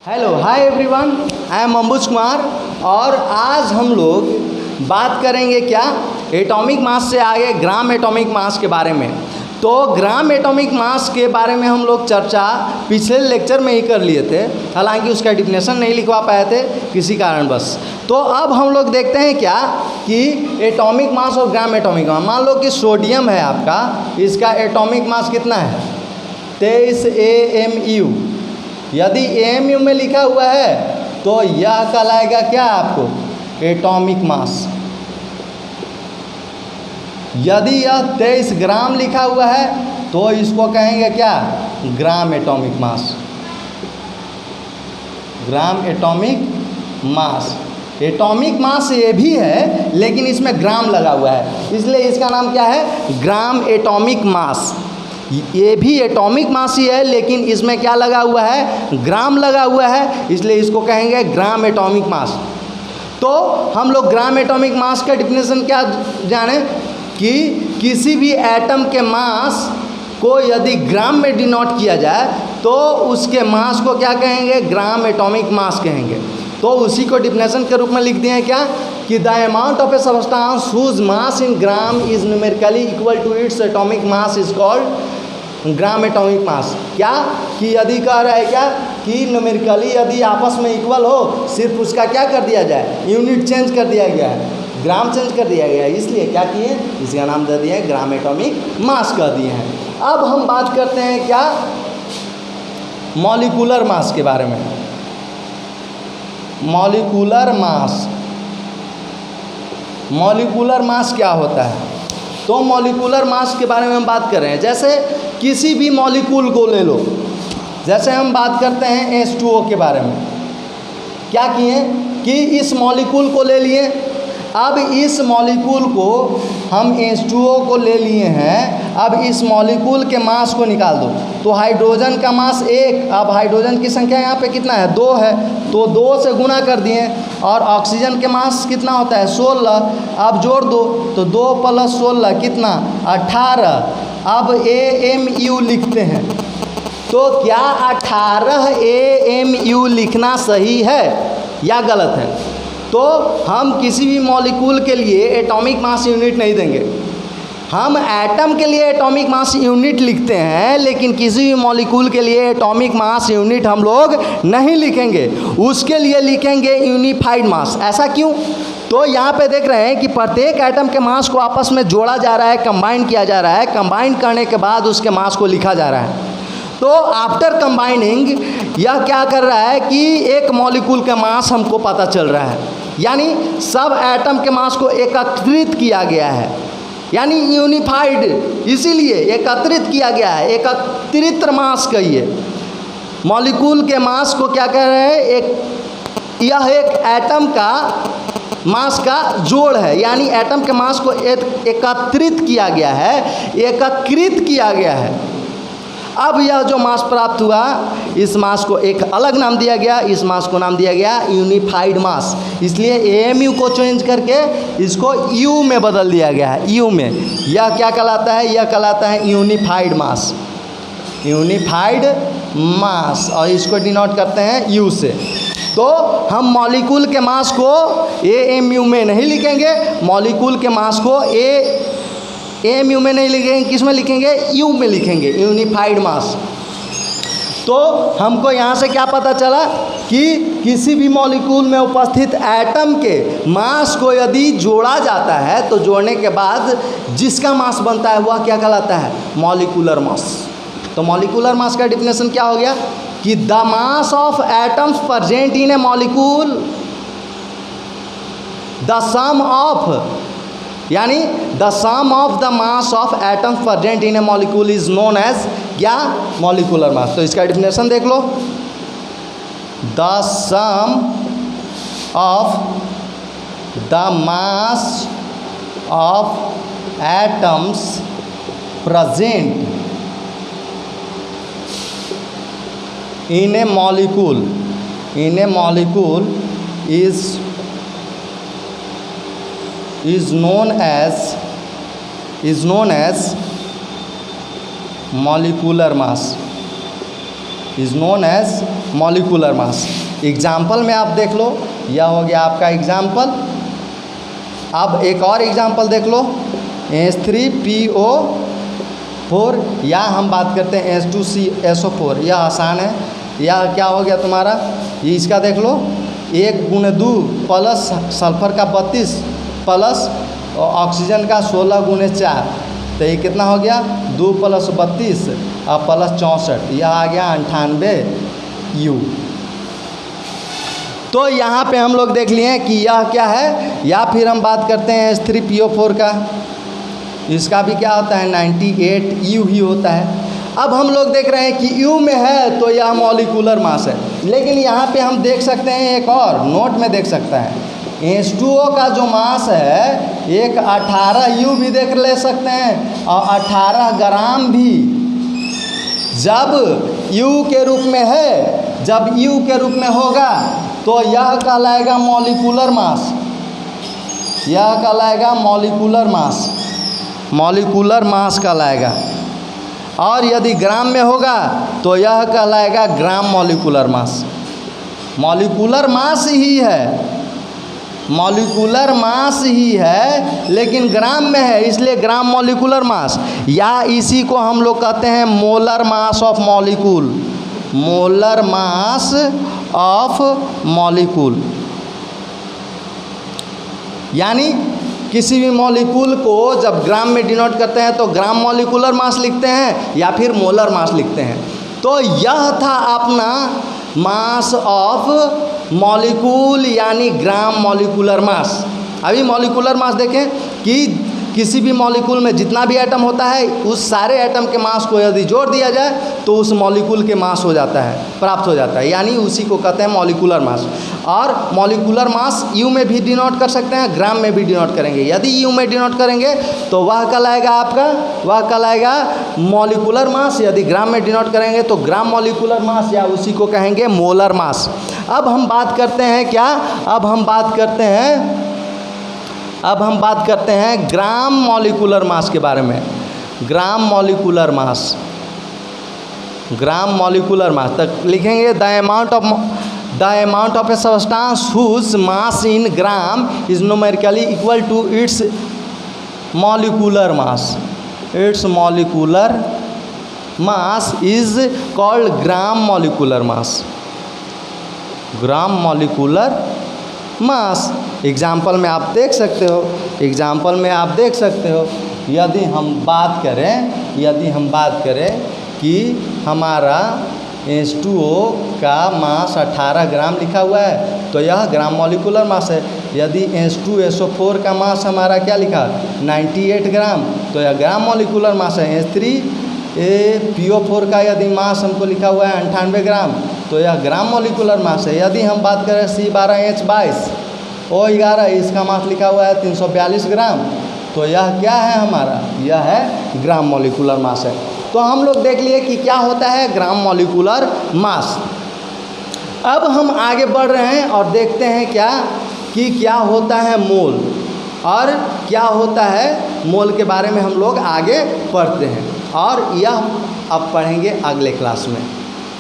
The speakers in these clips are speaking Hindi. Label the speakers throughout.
Speaker 1: Hello hi everyone, I am Ambuj Kumar और आज हम लोग बात करेंगे क्या एटॉमिक मास से आगे ग्राम एटॉमिक मास के बारे में। तो ग्राम एटॉमिक मास के बारे में हम लोग चर्चा पिछले लेक्चर में ही कर लिए थे, हालांकि उसका डिफिनेशन नहीं लिखवा पाए थे किसी कारणवश। तो अब हम लोग देखते हैं क्या कि एटॉमिक मास और ग्राम एटॉमिक मास। मान लो कि सोडियम है आपका, इसका एटॉमिक मास कितना है 23 AMU। यदि AMU में लिखा हुआ है तो यह कहलाएगा क्या आपको एटॉमिक मास। यदि यह 23 ग्राम लिखा हुआ है तो इसको कहेंगे क्या ग्राम एटॉमिक मास। ग्राम एटॉमिक मास, एटॉमिक मास ये भी है लेकिन इसमें ग्राम लगा हुआ है, इसलिए इसका नाम क्या है ग्राम एटॉमिक मास। ये भी एटॉमिक मास ही है लेकिन इसमें क्या लगा हुआ है ग्राम लगा हुआ है, इसलिए इसको कहेंगे ग्राम एटॉमिक मास। तो हम लोग ग्राम एटॉमिक मास का डिफिनेशन क्या जाने कि किसी भी एटम के मास को यदि ग्राम में डिनोट किया जाए तो उसके मास को क्या कहेंगे ग्राम एटॉमिक मास कहेंगे। तो उसी को डिफिनेशन के रूप में लिख दिए हैं क्या कि the amount of a substance whose mass in gram is numerically equal to its atomic mass is called gram atomic mass. क्या कि यदि कह रहा है क्या कि न्यूमेरिकली यदि आपस में इक्वल हो, सिर्फ उसका क्या कर दिया जाए यूनिट चेंज कर दिया गया है, ग्राम चेंज कर दिया गया है, इसलिए क्या किए इसका नाम दे दिए ग्राम एटॉमिक मास कर दिए हैं। अब हम बात करते हैं क्या मॉलिक्यूलर मास के बारे में। मॉलिक्यूलर मास, मॉलिक्यूलर मास क्या होता है? तो मॉलिक्यूलर मास के बारे में हम बात कर रहे हैं। जैसे किसी भी मॉलिक्यूल को ले लो, जैसे हम बात करते हैं H2O के बारे में। क्या किए कि इस मॉलिक्यूल को ले लिए, अब इस मॉलिक्यूल को हम H2O को ले लिए हैं, अब इस मॉलिक्यूल के मास को निकाल दो तो हाइड्रोजन का मास 1, अब हाइड्रोजन की संख्या यहाँ पे कितना है 2 है, तो 2 से गुना कर दिए। और ऑक्सीजन के मास कितना होता है 16, अब जोड़ दो तो 2 + 16 कितना 18। अब AMU लिखते हैं, तो क्या 18 AMU लिखना सही है या गलत है? तो हम किसी भी मॉलिक्यूल के लिए एटॉमिक मास यूनिट नहीं देंगे। हम एटम के लिए एटॉमिक मास यूनिट लिखते हैं लेकिन किसी भी मॉलिक्यूल के लिए एटॉमिक मास यूनिट हम लोग नहीं लिखेंगे, उसके लिए लिखेंगे यूनिफाइड मास। ऐसा क्यों? तो यहाँ पे देख रहे हैं कि प्रत्येक एटम के मास को आपस में जोड़ा जा रहा है, कंबाइन किया जा रहा है, कंबाइन करने के बाद उसके मास को लिखा जा रहा है। तो आफ्टर कंबाइनिंग यह क्या कर रहा है कि एक मॉलिक्यूल का मास हमको पता चल रहा है, यानी सब एटम के मास को एकत्रित किया गया है, यानी यूनिफाइड, इसीलिए एकत्रित किया गया है, एकत्रित मास कहिए। मॉलिक्यूल के मास को क्या कह रहे हैं यह एक एटम का मास का जोड़ है, यानी एटम के मास को एकत्रित किया गया है, एकीकृत किया गया है। अब यह जो मास प्राप्त हुआ, इस मास को एक अलग नाम दिया गया, इस मास को नाम दिया गया यूनिफाइड मास। इसलिए AMU को चेंज करके इसको U में बदल दिया गया है, U में। यह क्या कहलाता है? यह कहलाता है यूनिफाइड मास, यूनिफाइड मास, और इसको डिनोट करते हैं U से। तो हम मॉलिक्यूल के मास को AMU में नहीं लिखेंगे, मॉलिक्यूल के मास को AMU में नहीं लिखेंगे, किस में लिखेंगे U में लिखेंगे, यूनिफाइड मास। तो हमको यहाँ से क्या पता चला कि किसी भी मॉलिक्यूल में उपस्थित एटम के मास को यदि जोड़ा जाता है तो जोड़ने के बाद जिसका मास बनता है वह क्या कहलाता है मॉलिक्यूलर मास। तो मॉलिक्यूलर मास का डिफिनेशन क्या हो गया कि the mass of atoms present in a molecule, the sum of, यानी the sum of the mass of atoms present in a molecule is known as क्या मॉलिक्यूलर मास। तो इसका डिफिनेशन देख लो, the sum of the mass of atoms present in a molecule is known as molecular mass, is known as molecular mass. Example में आप देख लो, यह हो गया आपका एग्जाम्पल। अब एक और एग्जाम्पल देख लो, H3PO4, या हम बात करते हैं H2CSO4, यह आसान है। यह क्या हो गया तुम्हारा, ये इसका देख लो, 1×2 प्लस सल्फर का 32 प्लस ऑक्सीजन का 16×4, तो ये कितना हो गया, 2 + 32 और प्लस 64, यह आ गया 98U। तो यहाँ पे हम लोग देख लिए कि यह क्या है। या फिर हम बात करते हैं H3PO4 का, इसका भी क्या होता है, 98U ही होता है। अब हम लोग देख रहे हैं कि U में है तो यह मॉलिक्यूलर मास है, लेकिन यहाँ पे हम देख सकते हैं एक और नोट में देख सकता है, H2O का जो मास है एक 18U भी देख ले सकते हैं और 18 ग्राम भी। जब U के रूप में है, जब U के रूप में होगा तो यह कहलाएगा मॉलिक्यूलर मास, यह कहलाएगा मॉलिक्यूलर मास, मॉलिक्यूलर मास कहलाएगा। और यदि ग्राम में होगा तो यह कहलाएगा ग्राम मॉलिक्यूलर मास। मॉलिक्यूलर मास ही है, मॉलिक्यूलर मास ही है, लेकिन ग्राम में है, इसलिए ग्राम मॉलिक्यूलर मास। या इसी को हम लोग कहते हैं molar mass of molecule, molar mass of molecule. यानी किसी भी मॉलिक्यूल को जब ग्राम में डिनोट करते हैं तो ग्राम मॉलिक्यूलर मास लिखते हैं या फिर मोलर मास लिखते हैं। तो यह था अपना मास ऑफ मॉलिक्यूल, यानी ग्राम मॉलिक्यूलर मास। अभी मॉलिक्यूलर मास देखें कि किसी भी मॉलिक्यूल में जितना भी एटम होता है, उस सारे एटम के मास को यदि जोड़ दिया जाए तो उस मॉलिक्यूल के मास हो जाता है, प्राप्त हो जाता है, यानी उसी को कहते हैं मॉलिक्यूलर मास। और मॉलिक्यूलर मास यू में भी डिनोट कर सकते हैं, ग्राम में भी डिनोट करेंगे। यदि यू में डिनोट करेंगे तो वह कहलाएगा आपका, वह कहलाएगा मॉलिक्यूलर मास। यदि ग्राम में डिनोट करेंगे तो ग्राम मॉलिक्यूलर मास, या उसी को कहेंगे मोलर मास। अब हम बात करते हैं क्या, अब हम बात करते हैं ग्राम मॉलिक्यूलर मास के बारे में। ग्राम molecular mass, gram molecular mass तक लिखेंगे the amount of a substance whose mass in gram is numerically equal to its molecular mass. Its molecular mass is called gram molecular mass, gram molecular mass. Example में आप देख सकते हो, एग्जाम्पल में आप देख सकते हो, यदि हम बात करें कि हमारा H2O का मास 18 ग्राम लिखा हुआ है तो यह ग्राम मॉलिक्यूलर मास है। यदि H2SO4 का मास हमारा क्या लिखा, 98 ग्राम, तो यह ग्राम मॉलिक्यूलर मास है। H3PO4 का यदि मास हमको लिखा हुआ है 98 ग्राम तो यह ग्राम मॉलिक्यूलर मास है। यदि हम बात करें C12H22O11, इसका मास लिखा हुआ है 342 ग्राम, तो यह क्या है हमारा, यह है ग्राम मॉलिक्यूलर मास है। तो हम लोग देख लिए कि क्या होता है ग्राम मॉलिक्यूलर मास। अब हम आगे बढ़ रहे हैं और देखते हैं क्या होता है मोल, और क्या होता है मोल के बारे में हम लोग आगे पढ़ते हैं। और यह अब पढ़ेंगे अगले क्लास में।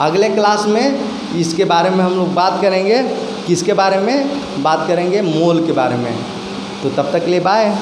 Speaker 1: अगले क्लास में इसके बारे में हम लोग बात करेंगे, किसके बारे में बात करेंगे, मोल के बारे में। तो तब तक के लिए बाय।